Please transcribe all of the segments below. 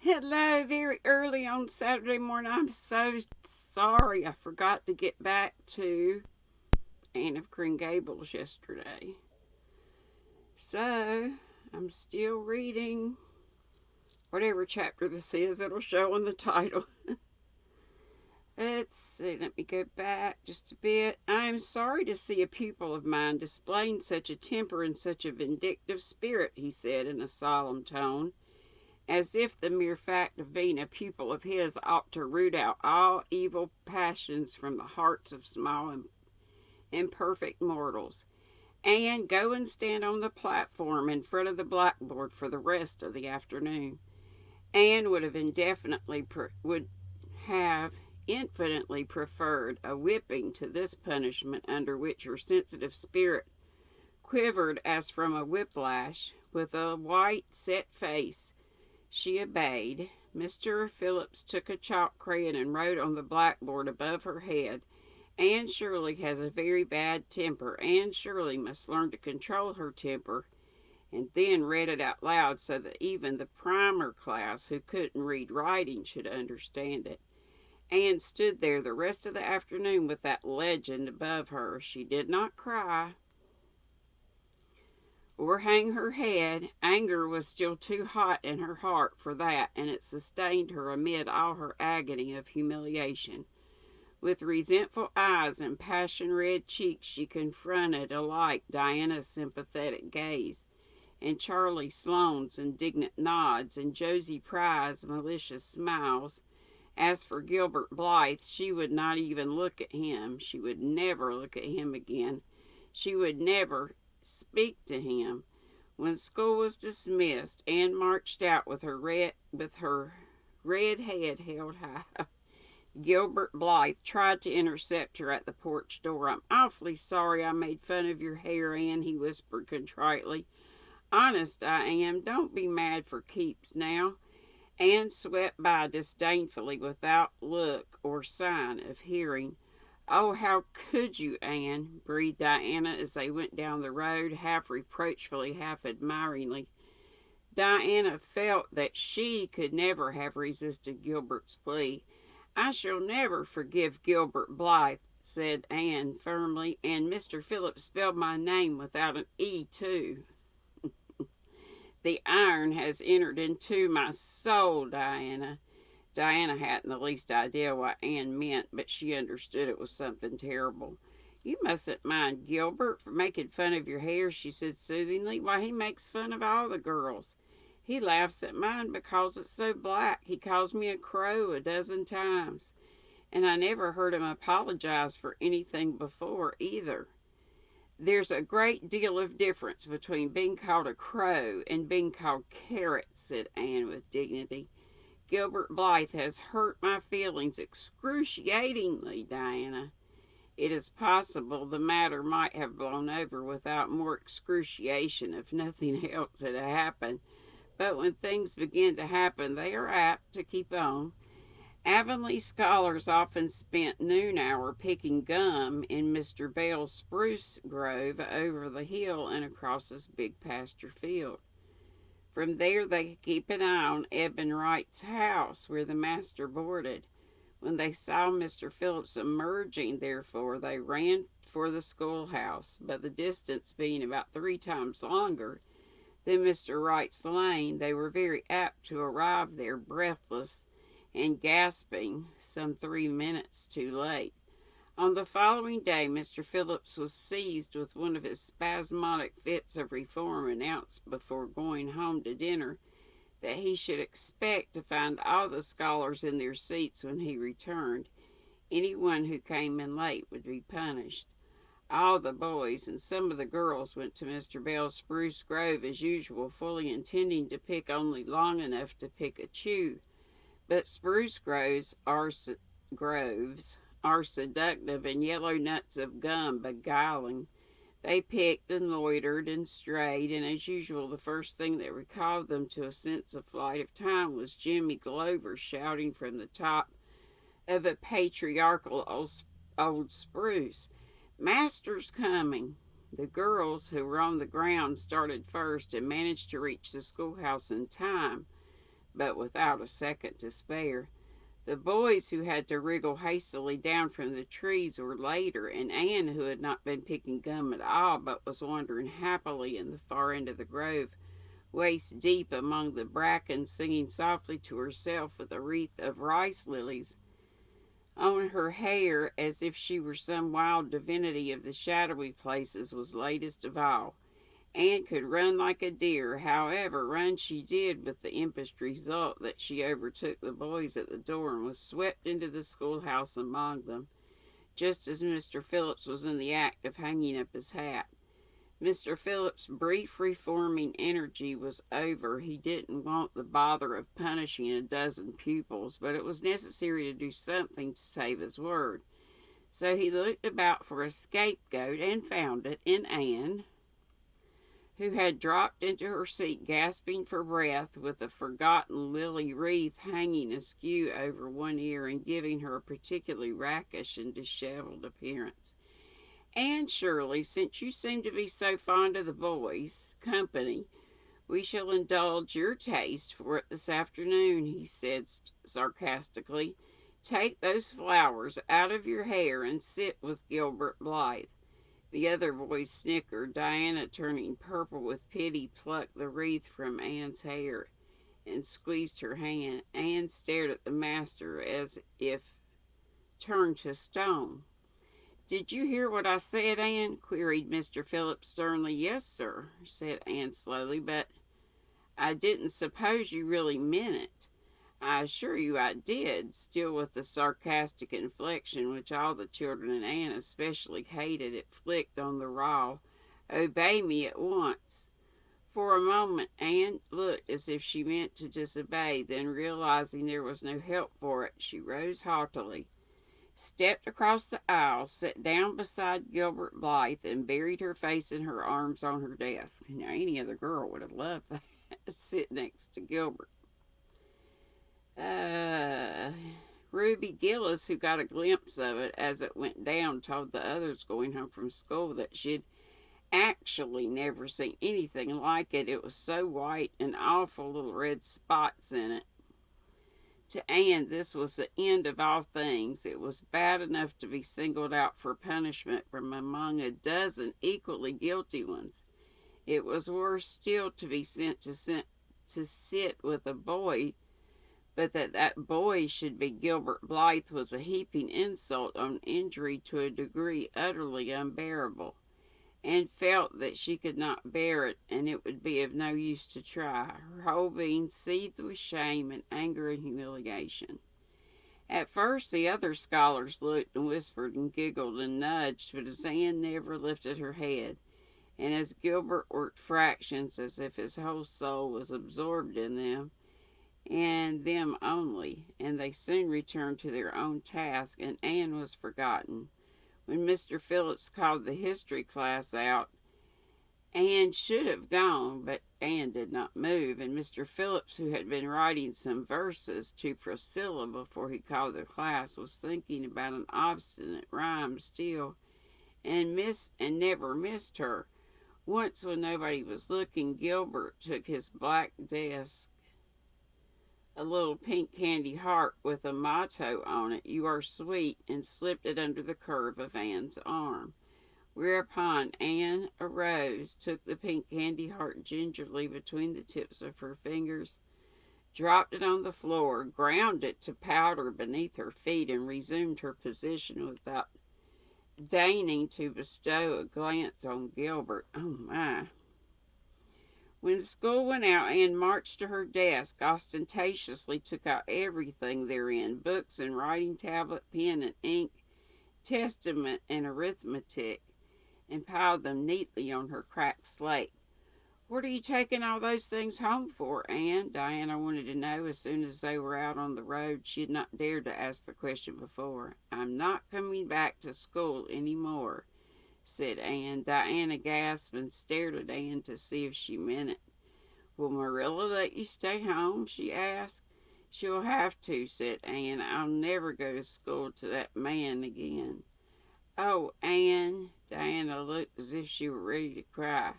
Hello, very early on Saturday morning. I'm so sorry I forgot to get back to Anne of Green Gables yesterday. So, I'm still reading whatever chapter this is, it'll show on the title. Let's see, let me go back just a bit. I am sorry to see a pupil of mine displaying such a temper and such a vindictive spirit, he said in a solemn tone, as if the mere fact of being a pupil of his ought to root out all evil passions from the hearts of small and imperfect mortals. And go and stand on the platform in front of the blackboard for the rest of the afternoon. Anne would have infinitely preferred a whipping to this punishment under which her sensitive spirit quivered as from a whiplash. With a white set face, she obeyed. Mr. Phillips took a chalk crayon and wrote on the blackboard above her head, Anne Shirley has a very bad temper. Anne Shirley must learn to control her temper, and then read it out loud so that even the primer class who couldn't read writing should understand it. Anne stood there the rest of the afternoon with that legend above her. She did not cry or hang her head. Anger was still too hot in her heart for that, and it sustained her amid all her agony of humiliation. With resentful eyes and passion-red cheeks she confronted alike Diana's sympathetic gaze, and Charlie Sloane's indignant nods, and Josie Pye's malicious smiles. As for Gilbert Blythe, she would not even look at him. She would never look at him again. She would never speak to him. When school was dismissed, Anne marched out with her red head held high. Gilbert Blythe tried to intercept her at the porch door. "I'm awfully sorry I made fun of your hair, Anne," he whispered contritely. "Honest I am. Don't be mad for keeps now." Anne swept by disdainfully without look or sign of hearing. "Oh, how could you, Anne?" breathed Diana as they went down the road, half reproachfully, half admiringly. Diana felt that she could never have resisted Gilbert's plea. "I shall never forgive Gilbert Blythe," said Anne firmly, "and Mr. Phillips spelled my name without an E, too." "The iron has entered into my soul, Diana." Diana hadn't the least idea what Anne meant, but she understood it was something terrible. "You mustn't mind Gilbert for making fun of your hair," she said soothingly. "Why, he makes fun of all the girls. He laughs at mine because it's so black. He calls me a crow a dozen times. And I never heard him apologize for anything before, either." "There's a great deal of difference between being called a crow and being called Carrot," said Anne with dignity. "Gilbert Blythe has hurt my feelings excruciatingly, Diana." It is possible the matter might have blown over without more excruciation if nothing else had happened. But when things begin to happen, they are apt to keep on. Avonlea scholars often spent noon hour picking gum in Mr. Bell's spruce grove over the hill and across this big pasture field. From there they could keep an eye on Eben Wright's house, where the master boarded. When they saw Mr. Phillips emerging, therefore, they ran for the schoolhouse, but the distance being about 3 times longer than Mr. Wright's lane, they were very apt to arrive there breathless and gasping, some 3 minutes too late. On the following day, Mr. Phillips was seized with one of his spasmodic fits of reform, and announced before going home to dinner that he should expect to find all the scholars in their seats when he returned. Anyone who came in late would be punished. All the boys and some of the girls went to Mr. Bell's spruce grove as usual, fully intending to pick only long enough to pick a chew. But spruce groves are seductive, and yellow nuts of gum beguiling. They picked and loitered and strayed, and as usual the first thing that recalled them to a sense of flight of time was Jimmy Glover shouting from the top of a patriarchal old spruce, "Master's coming!" The girls, who were on the ground, started first and managed to reach the schoolhouse in time, but without a second to spare. The boys who had to wriggle hastily down from the trees were later, and Anne, who had not been picking gum at all, but was wandering happily in the far end of the grove, waist deep among the bracken, singing softly to herself with a wreath of rice lilies on her hair as if she were some wild divinity of the shadowy places, was latest of all. Anne could run like a deer. However, run she did, with the impish result that she overtook the boys at the door and was swept into the schoolhouse among them, just as Mr. Phillips was in the act of hanging up his hat. Mr. Phillips' brief reforming energy was over. He didn't want the bother of punishing a dozen pupils, but it was necessary to do something to save his word. So he looked about for a scapegoat and found it in Anne, who had dropped into her seat gasping for breath, with a forgotten lily wreath hanging askew over one ear and giving her a particularly rakish and dishevelled appearance. "Anne Shirley, since you seem to be so fond of the boys' company, we shall indulge your taste for it this afternoon," he said sarcastically. "Take those flowers out of your hair and sit with Gilbert Blythe." The other boys snickered. Diana, turning purple with pity, plucked the wreath from Anne's hair and squeezed her hand. Anne stared at the master as if turned to stone. "Did you hear what I said, Anne?" queried Mr. Phillips sternly. "Yes, sir," said Anne slowly, "but I didn't suppose you really meant it." "I assure you I did," still with the sarcastic inflection which all the children, and Anne especially, hated. It flicked on the raw, "Obey me at once." For a moment Anne looked as if she meant to disobey, then, realizing there was no help for it, she rose haughtily, stepped across the aisle, sat down beside Gilbert Blythe, and buried her face in her arms on her desk. Now, any other girl would have loved that, to sit next to Gilbert. Ruby Gillis, who got a glimpse of it as it went down, told the others going home from school that she'd actually never seen anything like it. It was so white and awful little red spots in it. To Anne, this was the end of all things. It was bad enough to be singled out for punishment from among a dozen equally guilty ones. It was worse still to be sent to sit with a boy, but that boy should be Gilbert Blythe was a heaping insult on injury to a degree utterly unbearable. Anne felt that she could not bear it, and it would be of no use to try. Her whole being seethed with shame and anger and humiliation. At first the other scholars looked and whispered and giggled and nudged, but as Anne never lifted her head, and as Gilbert worked fractions as if his whole soul was absorbed in them, and them only, and they soon returned to their own task, and Anne was forgotten. When Mr. Phillips called the history class out, Anne should have gone, but Anne did not move, and Mr. Phillips, who had been writing some verses to Priscilla before he called the class, was thinking about an obstinate rhyme still, and never missed her. Once, when nobody was looking, Gilbert took his black desk a little pink candy heart with a motto on it, "You are sweet," and slipped it under the curve of Anne's arm. Whereupon Anne arose, took the pink candy heart gingerly between the tips of her fingers, dropped it on the floor, ground it to powder beneath her feet, and resumed her position without deigning to bestow a glance on Gilbert. Oh my! When school went out, Anne marched to her desk, ostentatiously took out everything therein, books and writing tablet, pen and ink, testament and arithmetic, and piled them neatly on her cracked slate. "What are you taking all those things home for, Anne?" Diana wanted to know as soon as they were out on the road. She had not dared to ask the question before. "I'm not coming back to school any more," said Anne. Diana gasped and stared at Anne to see if she meant it. "Will Marilla let you stay home?" she asked. "She'll have to," said Anne. "I'll never go to school to that man again." "Oh, Anne!" Diana looked as if she were ready to cry.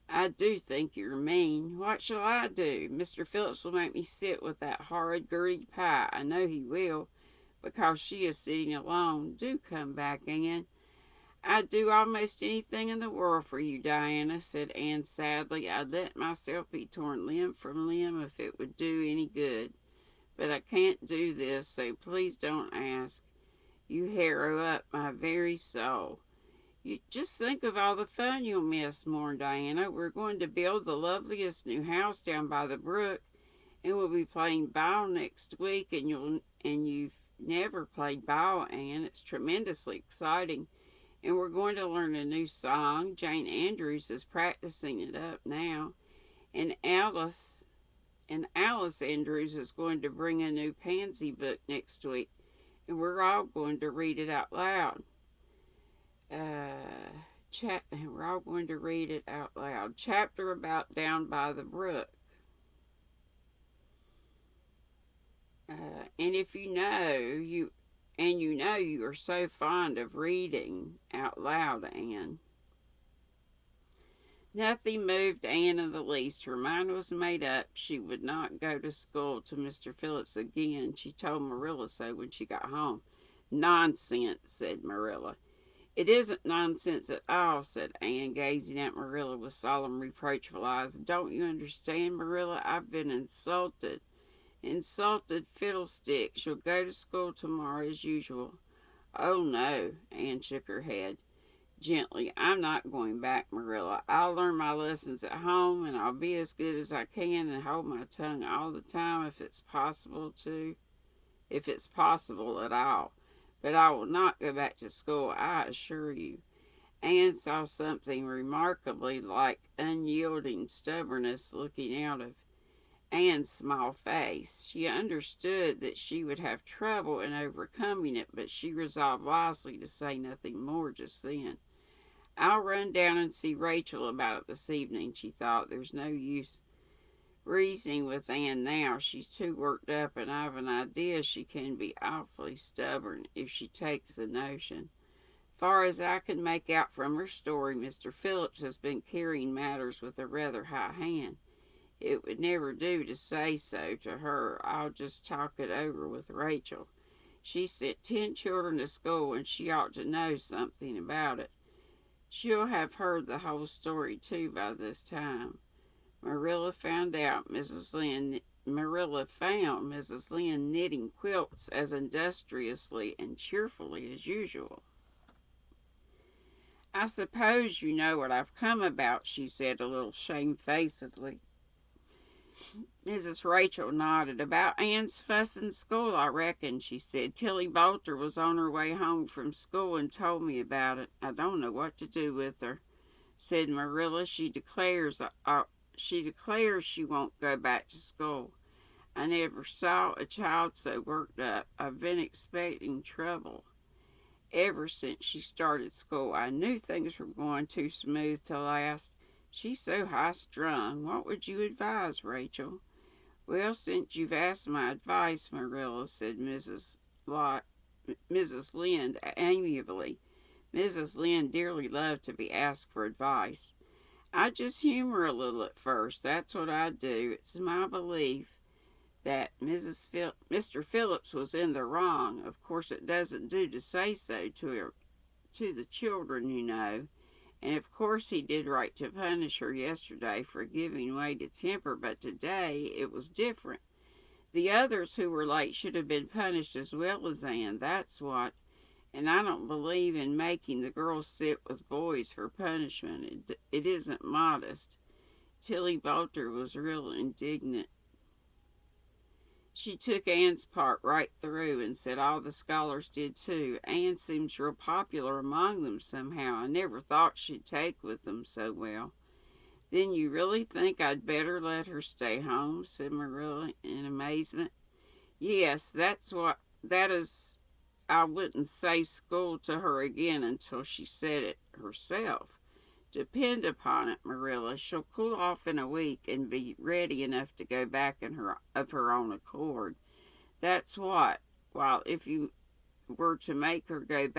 I do think you're mean. What shall I do? Mr. Phillips will make me sit with that horrid Gertie Pye. I know he will, because she is sitting alone. Do come back, Anne. I'd do almost anything in the world for you, Diana, said Anne sadly. I'd let myself be torn limb from limb if it would do any good. But I can't do this, so please don't ask. You harrow up my very soul. You just think of all the fun you'll miss, mourned Diana. We're going to build the loveliest new house down by the brook, and we'll be playing ball next week, and you've never played ball, Anne. It's tremendously exciting. And we're going to learn a new song. Jane Andrews is practicing it up now. And Alice Andrews is going to bring a new Pansy book next week. And we're all going to read it out loud. We're all going to read it out loud. Chapter about down by the brook. And if you know you are so fond of reading out loud, Anne. Nothing moved Anne in the least. Her mind was made up. She would not go to school to Mr. Phillips again. She told Marilla so when she got home. Nonsense, said Marilla. It isn't nonsense at all, said Anne, gazing at Marilla with solemn, reproachful eyes. Don't you understand, Marilla? I've been insulted. Insulted fiddlesticks. You'll go to school tomorrow as usual. Oh, no, Anne shook her head gently. I'm not going back, Marilla. I'll learn my lessons at home, and I'll be as good as I can and hold my tongue all the time if it's possible at all. But I will not go back to school, I assure you. Anne saw something remarkably like unyielding stubbornness looking out of Anne's small face. She understood that she would have trouble in overcoming it, but she resolved wisely to say nothing more just then. I'll run down and see Rachel about it this evening, she thought. There's no use reasoning with Anne now. She's too worked up, and I've an idea she can be awfully stubborn if she takes the notion. Far as I can make out from her story, Mr. Phillips has been carrying matters with a rather high hand. It would never do to say so to her. I'll just talk it over with Rachel. She sent 10 children to school, and she ought to know something about it. She'll have heard the whole story, too, by this time. Marilla found Mrs. Lynde knitting quilts as industriously and cheerfully as usual. I suppose you know what I've come about, she said a little shamefacedly. Mrs. Rachel nodded. About Anne's fuss in school, I reckon, she said. Tilly Boulter was on her way home from school and told me about it. I don't know what to do with her, said Marilla. She declares she won't go back to school. I never saw a child so worked up. I've been expecting trouble ever since she started school. I knew things were going too smooth to last. She's so high-strung. What would you advise, Rachel? Well, since you've asked my advice, Marilla, said Mrs. Lynde amiably. Mrs. Lynde dearly loved to be asked for advice. I just humor a little at first. That's what I do. It's my belief that Mr. Phillips was in the wrong. Of course, it doesn't do to say so to the children, you know. And of course he did right to punish her yesterday for giving way to temper, but today it was different. The others who were late should have been punished as well as Anne, that's what. And I don't believe in making the girls sit with boys for punishment. It isn't modest. Tilly Boulter was real indignant. She took Anne's part right through and said all the scholars did too. Anne seems real popular among them somehow. I never thought she'd take with them so well. Then you really think I'd better let her stay home? Said Marilla in amazement. Yes, that is, I wouldn't say school to her again until she said it herself. Depend upon it, Marilla, she'll cool off in a week and be ready enough to go back of her own accord. That's what. While if you were to make her go back,